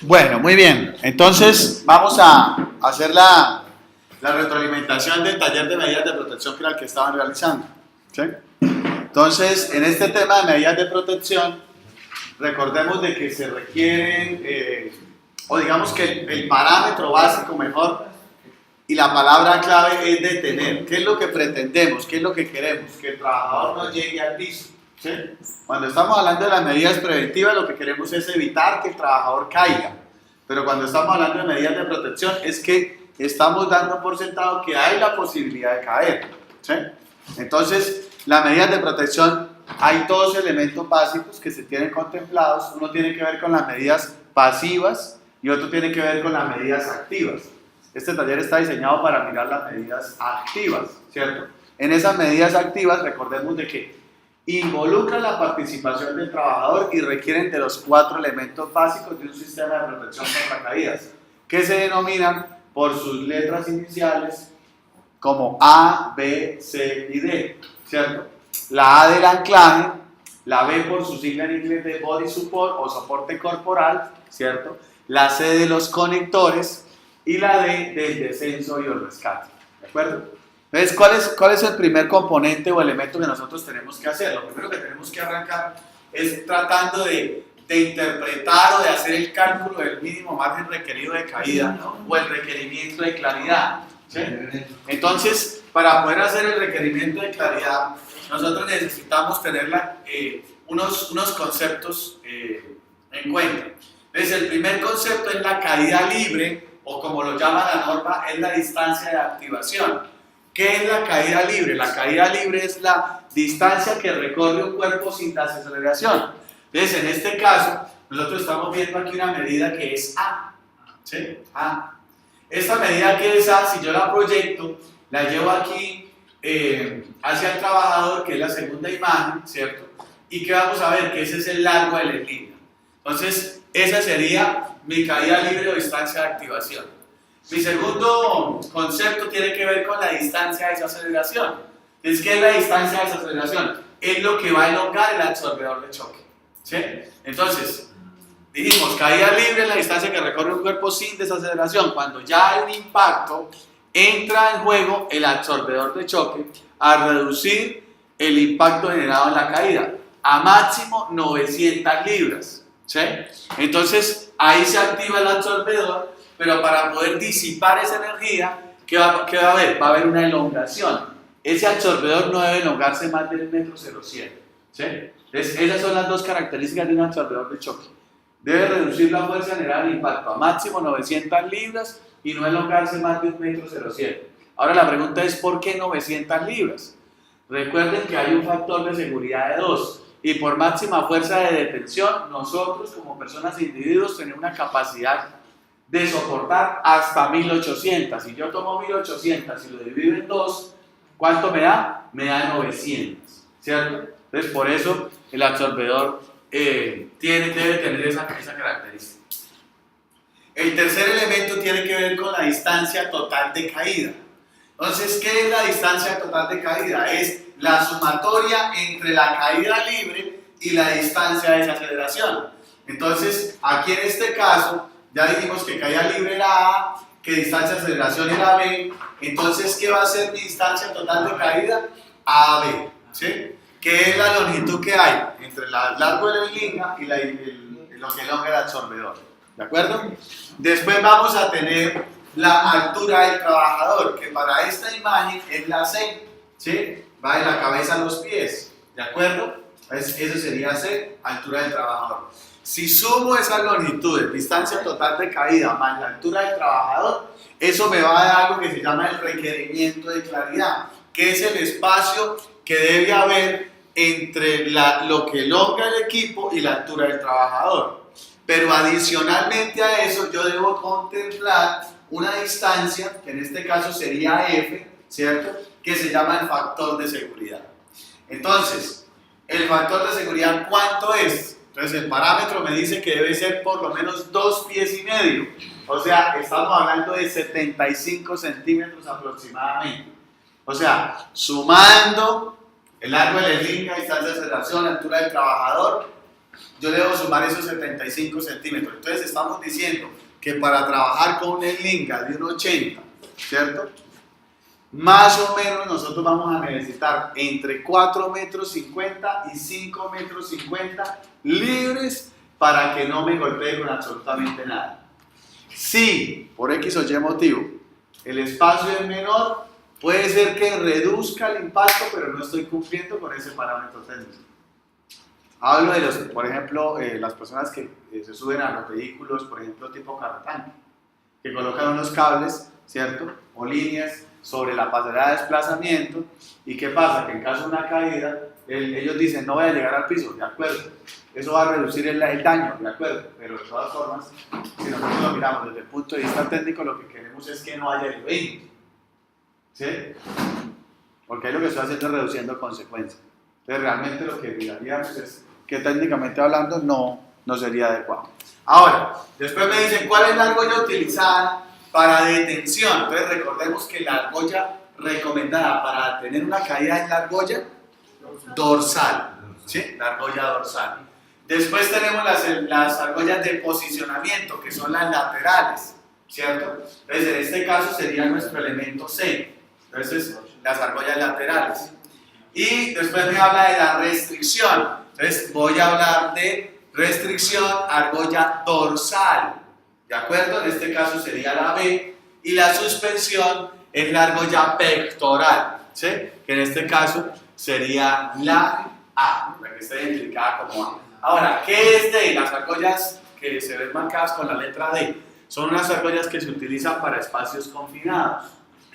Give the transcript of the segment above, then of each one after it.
Bueno, muy bien. Entonces vamos a hacer la retroalimentación del taller de medidas de protección que era el que estaban realizando. ¿Sí? Entonces, en este tema de medidas de protección, recordemos de que se requieren, o digamos que el parámetro básico mejor y la palabra clave es detener. ¿Qué es lo que pretendemos? ¿Qué es lo que queremos? Que el trabajador no llegue al piso. ¿Sí? Cuando estamos hablando de las medidas preventivas, lo que queremos es evitar que el trabajador caiga. Pero cuando estamos hablando de medidas de protección, es que estamos dando por sentado que hay la posibilidad de caer. ¿Sí? Entonces, las medidas de protección, hay dos elementos básicos que se tienen contemplados. Uno tiene que ver con las medidas pasivas y otro tiene que ver con las medidas activas. Este taller está diseñado para mirar las medidas activas, ¿cierto? En esas medidas activas, recordemos de que involucran la participación del trabajador y requieren de los 4 elementos básicos de un sistema de protección contra caídas, que se denominan por sus letras iniciales como A, B, C y D, ¿cierto? La A del anclaje, la B por su sigla en inglés de body support o soporte corporal, ¿cierto? La C de los conectores y la D del descenso y el rescate, ¿de acuerdo? Entonces, ¿cuál es el primer componente o elemento que nosotros tenemos que hacer? Lo primero que tenemos que arrancar es tratando de interpretar o de hacer el cálculo del mínimo margen requerido de caída, ¿no? O el requerimiento de claridad, ¿sí? Entonces, para poder hacer el requerimiento de claridad, nosotros necesitamos tener unos conceptos en cuenta. Entonces, el primer concepto es la caída libre, o como lo llama la norma, es la distancia de activación. ¿Qué es la caída libre? La caída libre es la distancia que recorre un cuerpo sin desaceleración. Entonces, en este caso, nosotros estamos viendo aquí una medida que es A. ¿Sí? A. Esta medida que es A, si yo la proyecto, la llevo aquí hacia el trabajador, que es la segunda imagen, ¿cierto? Y que vamos a ver que ese es el largo de la línea. Entonces, esa sería mi caída libre o distancia de activación. Mi segundo concepto tiene que ver con la distancia de desaceleración. ¿Qué es la distancia de desaceleración? Es lo que va a elongar el absorbedor de choque. ¿Sí? Entonces, dijimos, caída libre es la distancia que recorre un cuerpo sin desaceleración. Cuando ya hay un impacto, entra en juego el absorbedor de choque a reducir el impacto generado en la caída a máximo 900 libras. ¿Sí? Entonces, ahí se activa el absorbedor. Pero para poder disipar esa energía, ¿qué va a haber? Va a haber una elongación. Ese absorbedor no debe elongarse más del 1,07 m. ¿Sí? Entonces, esas son las dos características de un absorbedor de choque. Debe reducir la fuerza generada del impacto a máximo 900 libras y no elongarse más de 1,07 m. Ahora la pregunta es, ¿por qué 900 libras? Recuerden que hay un factor de seguridad de 2 y por máxima fuerza de detención, nosotros como personas e individuos tenemos una capacidad de soportar hasta 1800. Si yo tomo 1800 y lo divido en 2, ¿cuánto me da? Me da 900, ¿cierto? Entonces, por eso el absorbedor debe tener esa característica. El tercer elemento tiene que ver con la distancia total de caída. Entonces, ¿qué es la distancia total de caída? Es la sumatoria entre la caída libre y la distancia de desaceleración. Entonces, aquí en este caso, ya dijimos que caída libre era A, que distancia de aceleración era B. Entonces, ¿qué va a ser mi distancia total de caída? AB, ¿sí? Que es la longitud que hay entre el largo de la línea y lo que elonga el absorbedor. ¿De acuerdo? Después vamos a tener la altura del trabajador, que para esta imagen es la C, ¿sí? Va de la cabeza a los pies. ¿De acuerdo? Eso sería C, altura del trabajador. Si sumo esas longitudes, distancia total de caída más la altura del trabajador, eso me va a dar algo que se llama el requerimiento de claridad, que es el espacio que debe haber entre lo que elonga el equipo y la altura del trabajador. Pero adicionalmente a eso, yo debo contemplar una distancia, que en este caso sería F, ¿cierto? Que se llama el factor de seguridad. Entonces, el factor de seguridad, ¿cuánto es? Entonces el parámetro me dice que debe ser por lo menos 2,5 pies. O sea, estamos hablando de 75 centímetros aproximadamente. O sea, sumando el largo de la línea, distancia de aceleración, altura del trabajador, yo le debo sumar esos 75 centímetros. Entonces estamos diciendo que para trabajar con una eslinga de un 80, ¿cierto? Más o menos nosotros vamos a necesitar entre 4 metros 50 y 5 metros 50 libres para que no me golpee con absolutamente nada. Si por X o Y motivo el espacio es menor, puede ser que reduzca el impacto, pero no estoy cumpliendo con ese parámetro técnico. Hablo de los, por ejemplo, las personas que se suben a los vehículos, por ejemplo, tipo carrotanque, que colocan unos cables, ¿cierto? O líneas sobre la pasarela de desplazamiento. ¿Y qué pasa? Que en caso de una caída, ellos dicen, no voy a llegar al piso, de acuerdo. Eso va a reducir el daño, de acuerdo. Pero de todas formas, si nosotros lo miramos desde el punto de vista técnico, lo que queremos es que no haya evento. ¿Sí? Porque ahí lo que estoy haciendo es reduciendo consecuencias. Entonces realmente lo que miraríamos es que técnicamente hablando no sería adecuado. Ahora, después me dicen cuál es la argolla utilizada para detención. Entonces recordemos que la argolla recomendada para tener una caída es la argolla dorsal. ¿Sí? La argolla dorsal. Después tenemos las argollas de posicionamiento, que son las laterales, ¿cierto? Entonces en este caso sería nuestro elemento C. Entonces las argollas laterales. Y después me habla de la restricción. Entonces voy a hablar de restricción argolla dorsal. ¿De acuerdo? En este caso sería la B. Y la suspensión es la argolla pectoral. ¿Sí? Que en este caso sería la A. La que está identificada como A. Ahora, ¿qué es D? Las argollas que se ven marcadas con la letra D. Son unas argollas que se utilizan para espacios confinados.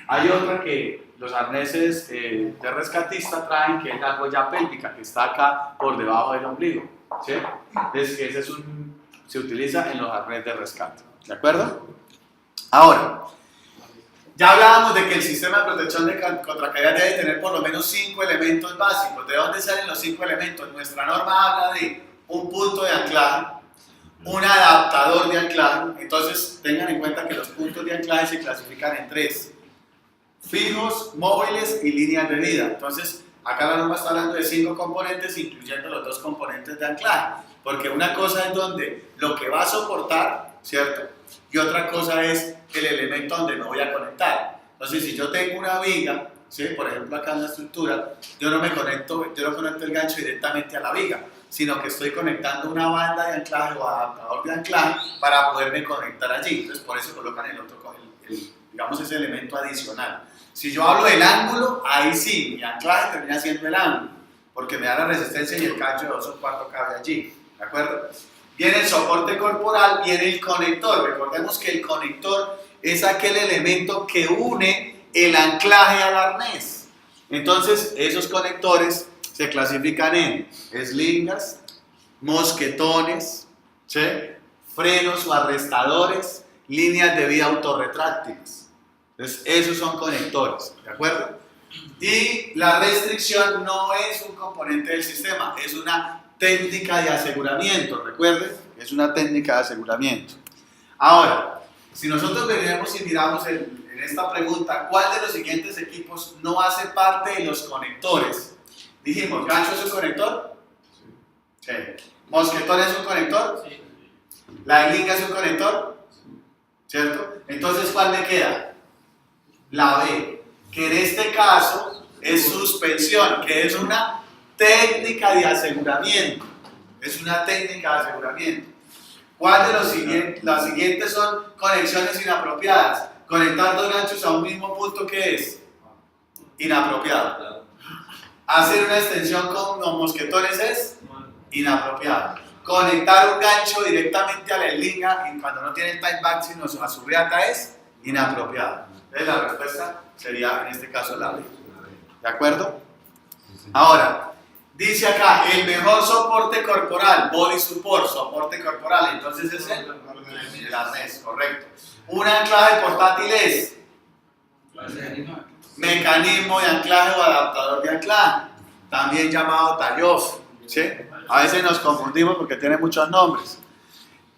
Hay otra que los arneses de rescatista traen, que es la argolla pélvica, que está acá por debajo del ombligo. ¿Sí? Entonces, ese se utiliza en los arneses de rescate. ¿De acuerdo? Ahora, ya hablábamos de que el sistema de protección contra caída debe tener por lo menos 5 elementos básicos. ¿De dónde salen los 5 elementos? Nuestra norma habla de un punto de anclaje, un adaptador de anclaje. Entonces, tengan en cuenta que los puntos de anclaje se clasifican en 3. Fijos, móviles y líneas de vida. Entonces, acá la norma está hablando de 5 componentes, incluyendo los 2 componentes de anclaje. Porque una cosa es donde lo que va a soportar, ¿cierto? Y otra cosa es el elemento donde me voy a conectar. Entonces, si yo tengo una viga, ¿sí? Por ejemplo, acá en la estructura, yo no conecto el gancho directamente a la viga, sino que estoy conectando una banda de anclaje o adaptador de anclaje para poderme conectar allí. Entonces, por eso colocan digamos, ese elemento adicional. Si yo hablo del ángulo, ahí sí, mi anclaje termina siendo el ángulo, porque me da la resistencia y el gancho de 2/4 cabe allí, ¿de acuerdo? Viene el soporte corporal, viene el conector. Recordemos que el conector es aquel elemento que une el anclaje al arnés. Entonces, esos conectores se clasifican en eslingas, mosquetones, ¿sí? Frenos o arrestadores, líneas de vida autorretráctiles. Entonces, esos son conectores, ¿de acuerdo? Y la restricción no es un componente del sistema, es una técnica de aseguramiento, recuerden, es una técnica de aseguramiento. Ahora, si nosotros venimos y miramos en esta pregunta, ¿cuál de los siguientes equipos no hace parte de los conectores? Dijimos, ¿gancho es un conector? Sí. ¿Mosquetón es un conector? Sí. ¿La eslinga es un conector? ¿Cierto? Entonces, ¿cuál me queda? La B, que en este caso es suspensión, que es una técnica de aseguramiento. Es una técnica de aseguramiento. ¿Cuál de los siguientes? Las siguientes son conexiones inapropiadas. Conectar 2 ganchos a un mismo punto, ¿qué es? Inapropiado. Hacer una extensión con los mosquetones es inapropiado. Conectar un gancho directamente a la eslinga y cuando no tiene el tie back sino a su reata es inapropiado. Entonces la respuesta sería en este caso la B. ¿De acuerdo? Ahora, dice acá, el mejor soporte corporal, body support, soporte corporal, entonces es el arnés, correcto. Un anclaje portátil es mecanismo de anclaje o adaptador de anclaje, también llamado tie-off, ¿sí? A veces nos confundimos porque tiene muchos nombres.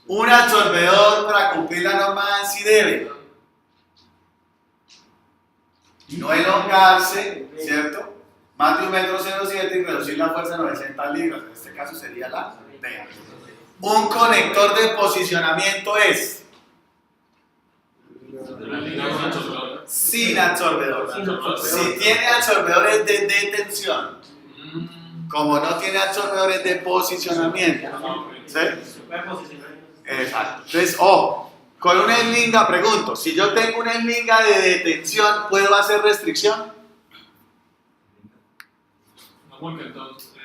Un absorbedor para cumplir la norma de ANSI debe no elongarse, ¿cierto? Más de 1,07 m y reducir la fuerza a 900 libras. En este caso sería la Vean. Un conector de posicionamiento es sin absorbedor. Si tiene absorbedores de detención, como no tiene absorbedores de posicionamiento. ¿Sí? Exacto. Entonces, con una eslinga, pregunto, si yo tengo una eslinga de detención, ¿puedo hacer restricción? No, porque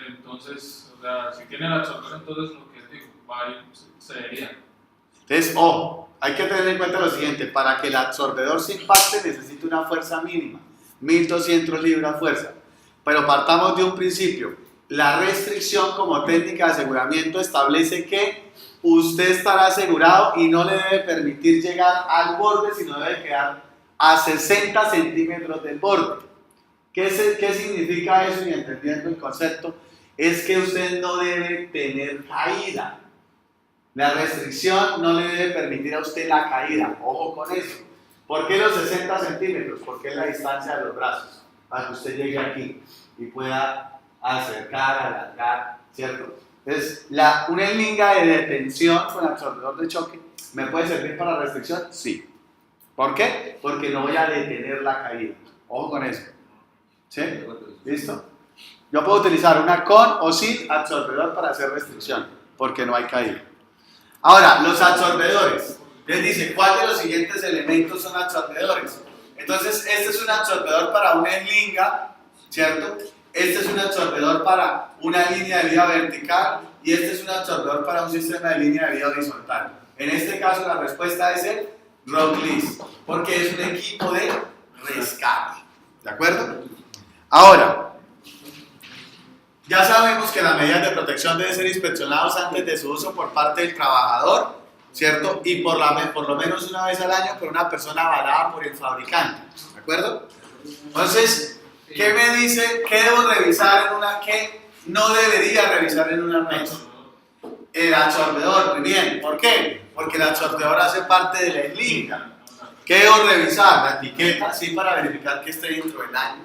entonces, o sea, si tiene el absorbedor, entonces lo que digo, va a ir, se vería. Entonces, hay que tener en cuenta lo siguiente, para que el absorbedor se impacte necesita una fuerza mínima, 1200 libras fuerza. Pero partamos de un principio, la restricción como técnica de aseguramiento establece que usted estará asegurado y no le debe permitir llegar al borde, sino debe quedar a 60 centímetros del borde. ¿Qué significa eso? Y entendiendo el concepto, es que usted no debe tener caída. La restricción no le debe permitir a usted la caída. Ojo con eso. ¿Por qué los 60 centímetros? Porque es la distancia de los brazos, para que usted llegue aquí y pueda acercar, alargar, ¿cierto? Entonces, una eslinga de detención con absorbedor de choque, ¿me puede servir para restricción? Sí. ¿Por qué? Porque no voy a detener la caída. Ojo con eso. ¿Sí? ¿Listo? Yo puedo utilizar una con o sin absorbedor para hacer restricción, porque no hay caída. Ahora, los absorbedores. Les dice, ¿cuál de los siguientes elementos son absorbedores? Entonces, este es un absorbedor para una eslinga, ¿cierto? Este es un absorbedor para una línea de vida vertical y este es un absorbedor para un sistema de línea de vida horizontal. En este caso, la respuesta es el Rocklis, porque es un equipo de rescate. ¿De acuerdo? Ahora, ya sabemos que las medidas de protección deben ser inspeccionadas antes de su uso por parte del trabajador, ¿cierto? Y por lo menos una vez al año por una persona avalada por el fabricante, ¿de acuerdo? Entonces, ¿qué me dice? ¿Qué debo revisar en una? ¿Qué no debería revisar en una mesa? El absorbedor, muy bien. ¿Por qué? Porque el absorbedor hace parte de la eslinga. ¿Qué debo revisar? La etiqueta, sí, para verificar que esté dentro del año.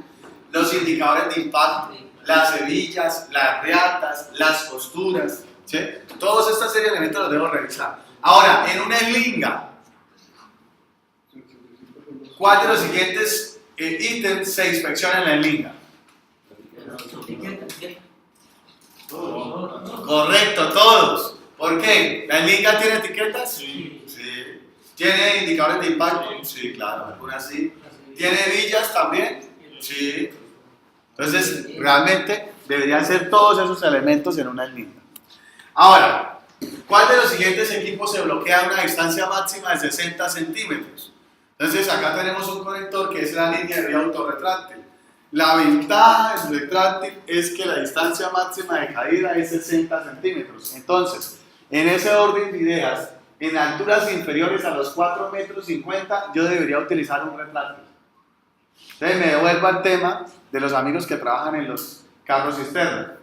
Los indicadores de impacto, las hebillas, las reatas, las costuras, ¿sí? Todos esta serie de elementos los debo revisar. Ahora, en una eslinga, ¿cuál de los siguientes ítems se inspecciona en la eslinga? Correcto, todos. ¿Por qué? ¿La eslinga tiene etiquetas? Sí. ¿Tiene indicadores de impacto? Sí, claro, algunas sí. ¿Tiene hebillas también? Sí. Entonces, realmente deberían ser todos esos elementos en una eslinga. Ahora, ¿cuál de los siguientes equipos se bloquea a una distancia máxima de 60 centímetros? Entonces, acá tenemos un conector que es la línea de vía autorretráctil. La ventaja del retráctil es que la distancia máxima de caída es 60 centímetros. Entonces, en ese orden de ideas, en alturas inferiores a los 4,50 metros, yo debería utilizar un retráctil. Entonces, me devuelvo al tema de los amigos que trabajan en los carros cisterna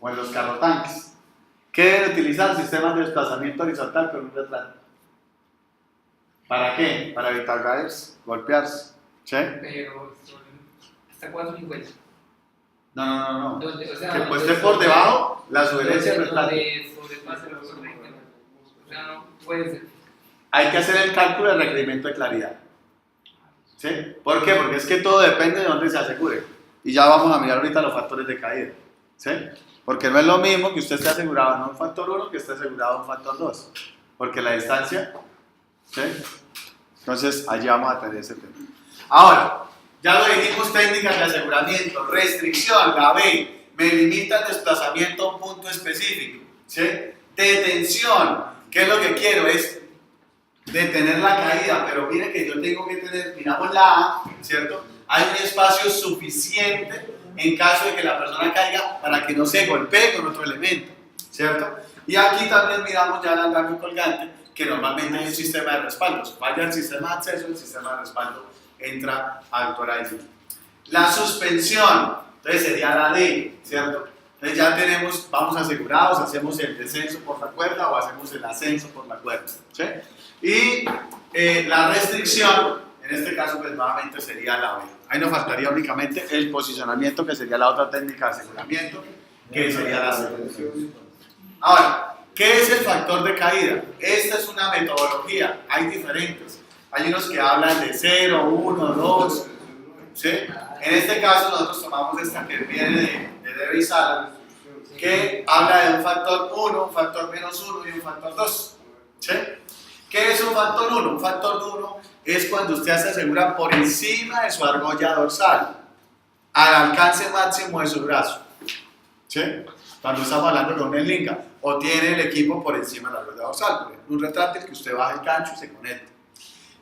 o en los carrotanques. ¿Qué deben utilizar? Sistemas de desplazamiento horizontal con un retráctil. ¿Para qué? Para evitar caerse, golpearse. ¿Sí? Pero ¿hasta cuánto 50? No. ¿Dónde? O sea, Que esté por debajo la sugerencia retráctil. Sobrepasa los 50. O sea, no puede ser. Hay que hacer el cálculo del requerimiento de claridad. ¿Sí? ¿Por qué? Porque es que todo depende de dónde se asegure. Y ya vamos a mirar ahorita los factores de caída. ¿Sí? Porque no es lo mismo que usted esté asegurado en un factor 1 que esté asegurado en un factor 2. Porque la distancia. ¿Sí? Entonces, allí vamos a tener ese tema. Ahora, ya lo dijimos, técnicas de aseguramiento, restricción, la B, me limita el desplazamiento a un punto específico. ¿Sí? Detención, ¿qué es lo que quiero? Es detener la caída, pero mire que yo tengo que tener, miramos la A, ¿cierto? Hay un espacio suficiente en caso de que la persona caiga para que no se golpee con otro elemento, ¿cierto? Y aquí también miramos ya el andamio colgante, que normalmente es un sistema de respaldos. Falla el sistema de acceso, el sistema de respaldo entra a actuar allí. La suspensión, entonces sería la D, ¿cierto? Entonces ya tenemos, vamos asegurados, hacemos el descenso por la cuerda o hacemos el ascenso por la cuerda, ¿sí? Y la restricción, en este caso pues nuevamente sería la B. Ahí nos faltaría únicamente el posicionamiento, que sería la otra técnica de aseguramiento, que sería la C. Ahora, ¿Qué es el factor de caída? Esta es una metodología, hay diferentes. Hay unos que hablan de 0, 1, 2, ¿sí? En este caso nosotros tomamos esta que viene de Debye y Sala, que habla de un factor 1, un factor menos 1 y un factor 2, ¿sí? ¿Qué es un factor 1? Un factor 1 es cuando usted se asegura por encima de su argolla dorsal, al alcance máximo de su brazo, ¿sí? Cuando estamos hablando de una linga, o tiene el equipo por encima de la argolla dorsal, por ejemplo, un retráctil que usted baja el gancho y se conecta.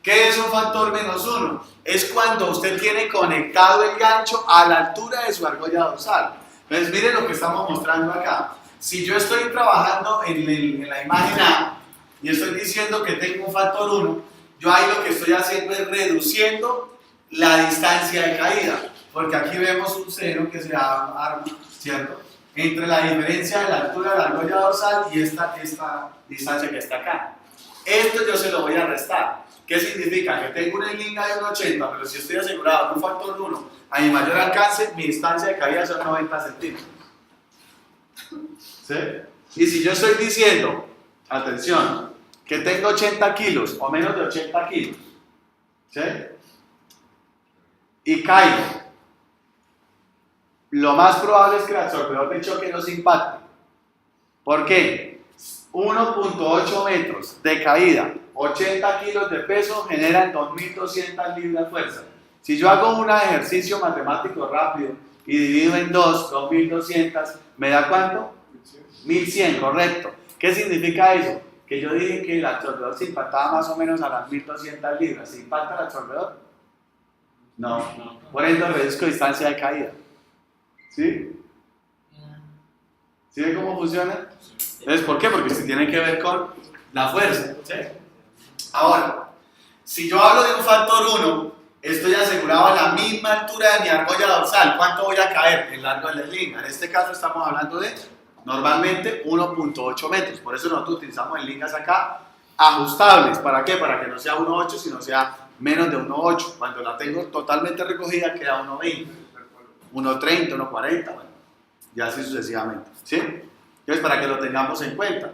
¿Qué es un factor menos 1? Es cuando usted tiene conectado el gancho a la altura de su argolla dorsal. Entonces, miren lo que estamos mostrando acá. Si yo estoy trabajando en la imagen A y estoy diciendo que tengo un factor 1, yo ahí lo que estoy haciendo es reduciendo la distancia de caída, porque aquí vemos un 0 que se arma, ¿cierto?, entre la diferencia de la altura de la argolla dorsal y esta distancia que está acá. Esto yo se lo voy a restar. ¿Qué significa? Que tengo una linga de 1,80, pero si estoy asegurado con un factor 1 a mi mayor alcance, mi distancia de caída son 90 centímetros. ¿Sí? Y si yo estoy diciendo, atención, que tengo 80 kilos o menos de 80 kilos, ¿sí?, y caigo, lo más probable es que el absorbedor de choque no se impacte. ¿Por qué? 1.8 metros de caída, 80 kilos de peso generan 2.200 libras de fuerza. Si yo hago un ejercicio matemático rápido y divido en 2.200, ¿me da cuánto? 1.100, correcto. ¿Qué significa eso? Que yo dije que el absorbedor se impactaba más o menos a las 1.200 libras. ¿Se impacta el absorbedor? No. Por ende, reduzco distancia de caída. ¿Sí? ¿Sí ven cómo funciona? Entonces, ¿por qué? Porque se tiene que ver con la fuerza, ¿sí? Ahora, si yo hablo de un factor 1, estoy asegurado a la misma altura de mi argolla dorsal. ¿Cuánto voy a caer? El largo de la linga. En este caso estamos hablando de, normalmente, 1.8 metros. Por eso nosotros utilizamos en lingas acá ajustables. ¿Para qué? Para que no sea 1.8, sino sea menos de 1.8. Cuando la tengo totalmente recogida, queda 1.20, 1.30, 1.40, bueno, y así sucesivamente, ¿sí? Entonces, para que lo tengamos en cuenta.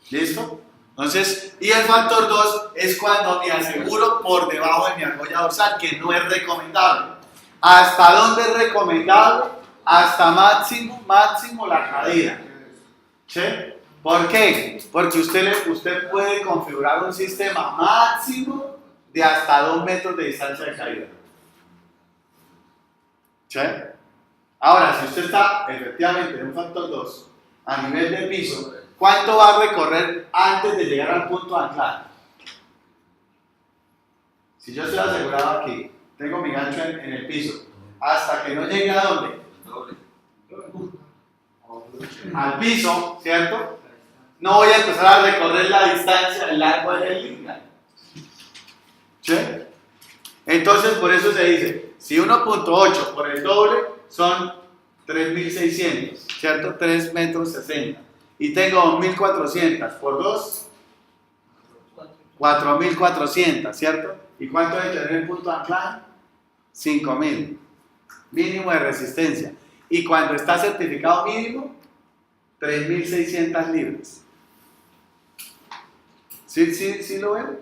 ¿Listo? Entonces, y el factor 2 es cuando me aseguro por debajo de mi argolla dorsal, que no es recomendable. ¿Hasta dónde es recomendable? Hasta máximo la caída. ¿Sí? ¿Por qué? Porque usted puede configurar un sistema máximo de hasta 2 metros de distancia de caída. ¿Sí? Ahora, si usted está efectivamente en un factor 2 a nivel del piso, ¿cuánto va a recorrer antes de llegar al punto de anclaje? Si yo estoy asegurado aquí, tengo mi gancho en el piso, hasta que no llegue a ¿dónde? Al piso, ¿cierto? No voy a empezar a recorrer la distancia del largo de la linga. ¿Sí? Entonces, por eso se dice, si 1.8 por el doble son 3.600, ¿cierto? 3 metros 60. Y tengo 2.400 por 2, 4.400, ¿cierto? ¿Y cuánto debe tener el punto de anclaje? 5.000. Mínimo de resistencia. Y cuando está certificado mínimo, 3.600 libras. ¿Sí lo ven?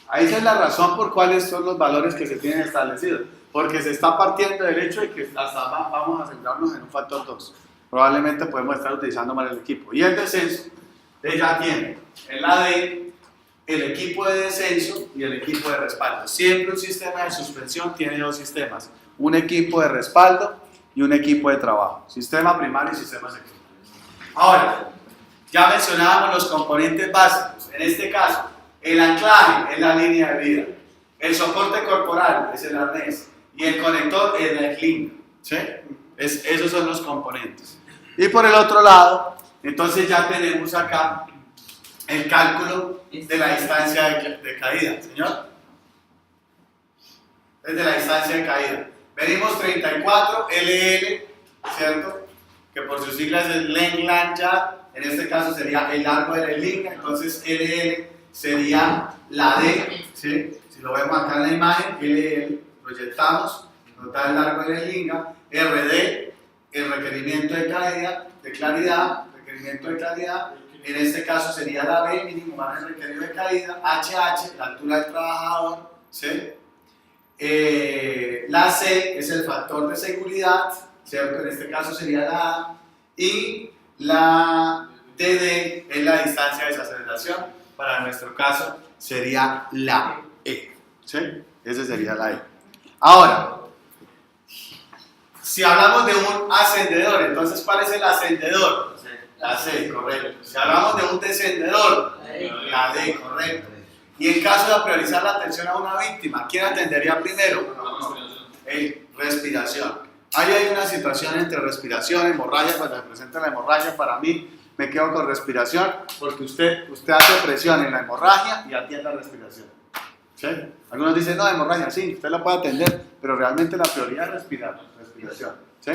Ahí esa es la razón por cuáles son los valores que se tienen establecidos. Porque se está partiendo del hecho de que hasta vamos a centrarnos en un factor 2. Probablemente podemos estar utilizando mal el equipo. Y el descenso, ya tiene el AD, el equipo de descenso y el equipo de respaldo. Siempre un sistema de suspensión tiene dos sistemas. Un equipo de respaldo y un equipo de trabajo. Sistema primario y sistema secundario. Ahora, ya mencionábamos los componentes básicos. En este caso, el anclaje es la línea de vida. El soporte corporal es el arnés. Y el conector es la sling. ¿Sí? Esos son los componentes. Y por el otro lado, entonces ya tenemos acá el cálculo de la distancia de caída. ¿Señor? Es de la distancia de caída. Venimos 34 LL, ¿cierto? Que por sus siglas es Length Yard. En este caso sería el largo de la linga. Entonces LL sería la D, ¿sí? Si lo vemos acá en la imagen, LL, proyectamos, nos da el largo de la linga. RD el requerimiento de claridad, en este caso sería la B, mínimo margen requerido de caída, HH, la altura del trabajador, ¿sí? La C es el factor de seguridad, ¿cierto? En este caso sería la A, y la DD es la distancia de desaceleración, para nuestro caso sería la E, ¿sí? Esa sería la E. Ahora, si hablamos de un ascendedor, entonces ¿cuál es el ascendedor? La C, correcto. Si hablamos de un descendedor, la D, correcto. Y en caso de priorizar la atención a una víctima, ¿quién atendería primero? Respiración. Ahí hay una situación entre respiración, hemorragia, cuando se presenta la hemorragia, para mí me quedo con respiración, porque usted hace presión en la hemorragia y atiende la respiración. ¿Sí? Algunos dicen, no, hemorragia, sí, usted la puede atender, pero realmente la prioridad es respiración. ¿Sí?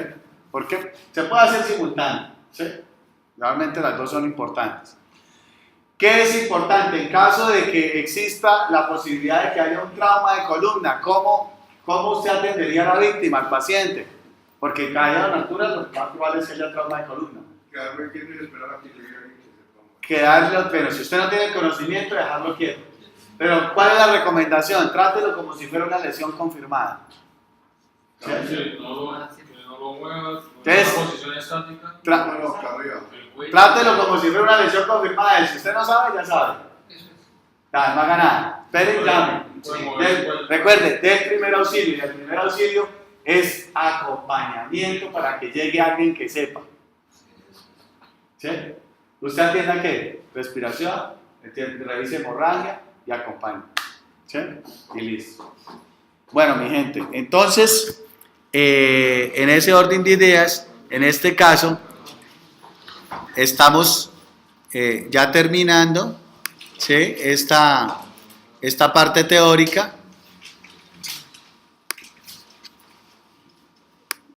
¿Por qué? Se puede hacer simultáneo. ¿Sí? Realmente las dos son importantes. ¿Qué es importante? En caso de que exista la posibilidad de que haya un trauma de columna, ¿cómo usted atendería a la víctima, al paciente? Porque caída en altura, lo más probable es que haya trauma de columna. Quedarme quieto y esperar a que llegue alguien que se ponga. Pero si usted no tiene el conocimiento, dejarlo quieto. Pero, ¿cuál es la recomendación? Trátelo como si fuera una lesión confirmada. ¿Sí? Sí, no lo muevas, ¿Qué es? una posición estática. Bueno, acá arriba. El cuello. Trátelo como si fuera una lesión confirmada. Si usted no sabe, ya sabe. Eso es. Ya, no haga nada. Espere y llame. Puede mover el cuello. Recuerde, del primer auxilio. Y el primer auxilio es acompañamiento para que llegue alguien que sepa. ¿Sí? Usted atienda qué? Respiración, revise hemorragia y acompañe. ¿Sí? Y listo. Bueno, mi gente, entonces, en ese orden de ideas, en este caso, estamos ya terminando, ¿sí? esta parte teórica.